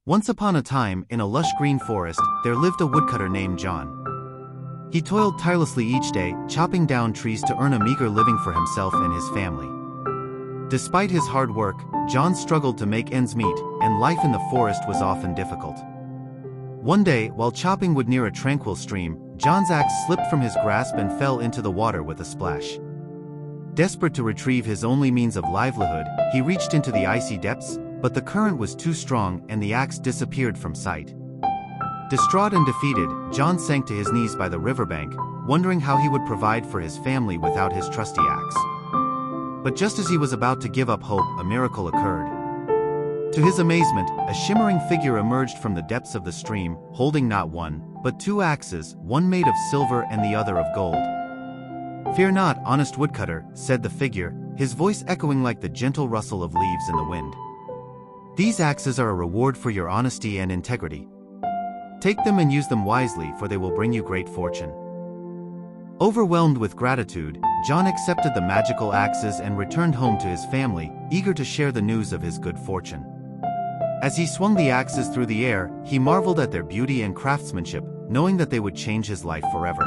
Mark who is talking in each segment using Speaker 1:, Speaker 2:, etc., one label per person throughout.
Speaker 1: Once upon a time, in a lush green forest, there lived a woodcutter named John. He toiled tirelessly each day, chopping down trees to earn a meager living for himself and his family. Despite his hard work, John struggled to make ends meet, and life in the forest was often difficult. One day, while chopping wood near a tranquil stream, John's axe slipped from his grasp and fell into the water with a splash. Desperate to retrieve his only means of livelihood, he reached into the icy depths, but the current was too strong and the axe disappeared from sight. Distraught and defeated, John sank to his knees by the riverbank, wondering how he would provide for his family without his trusty axe. But just as he was about to give up hope, a miracle occurred. To his amazement, a shimmering figure emerged from the depths of the stream, holding not one, but two axes, one made of silver and the other of gold. "Fear not, honest woodcutter," said the figure, his voice echoing like the gentle rustle of leaves in the wind. "These axes are a reward for your honesty and integrity. Take them and use them wisely, for they will bring you great fortune." Overwhelmed with gratitude, John accepted the magical axes and returned home to his family, eager to share the news of his good fortune. As he swung the axes through the air, he marveled at their beauty and craftsmanship, knowing that they would change his life forever.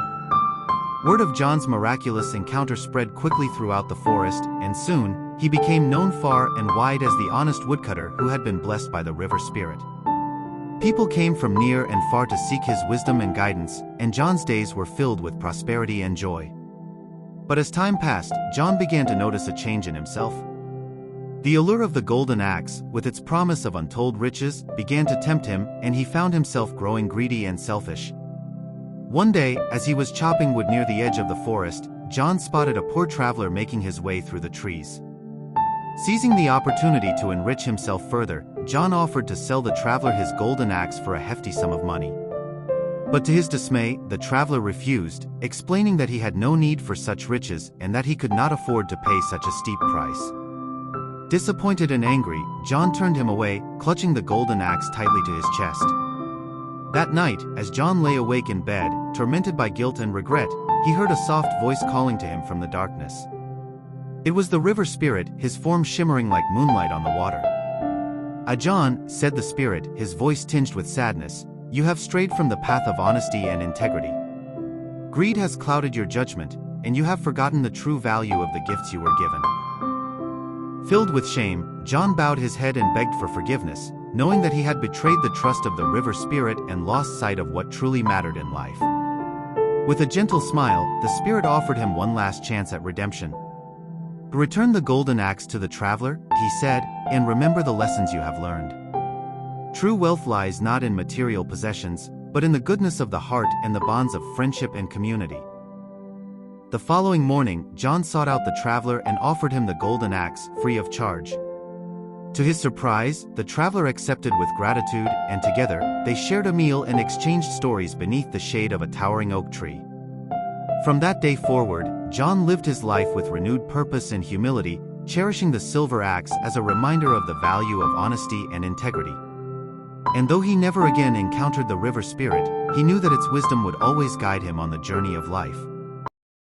Speaker 1: Word of John's miraculous encounter spread quickly throughout the forest, and soon, he became known far and wide as the honest woodcutter who had been blessed by the river spirit. People came from near and far to seek his wisdom and guidance, and John's days were filled with prosperity and joy. But as time passed, John began to notice a change in himself. The allure of the golden axe, with its promise of untold riches, began to tempt him, and he found himself growing greedy and selfish. One day, as he was chopping wood near the edge of the forest, John spotted a poor traveler making his way through the trees. Seizing the opportunity to enrich himself further, John offered to sell the traveler his golden axe for a hefty sum of money. But to his dismay, the traveler refused, explaining that he had no need for such riches and that he could not afford to pay such a steep price. Disappointed and angry, John turned him away, clutching the golden axe tightly to his chest. That night, as John lay awake in bed, tormented by guilt and regret, he heard a soft voice calling to him from the darkness. It was the river spirit, his form shimmering like moonlight on the water. "Ah, John," said the spirit, his voice tinged with sadness, "you have strayed from the path of honesty and integrity. Greed has clouded your judgment, and you have forgotten the true value of the gifts you were given." Filled with shame, John bowed his head and begged for forgiveness, knowing that he had betrayed the trust of the river spirit and lost sight of what truly mattered in life. With a gentle smile, the spirit offered him one last chance at redemption. "Return the golden axe to the traveler," he said, "and remember the lessons you have learned. True wealth lies not in material possessions, but in the goodness of the heart and the bonds of friendship and community." The following morning, John sought out the traveler and offered him the golden axe, free of charge. To his surprise, the traveler accepted with gratitude, and together, they shared a meal and exchanged stories beneath the shade of a towering oak tree. From that day forward, John lived his life with renewed purpose and humility, cherishing the silver axe as a reminder of the value of honesty and integrity. And though he never again encountered the river spirit, he knew that its wisdom would always guide him on the journey of life.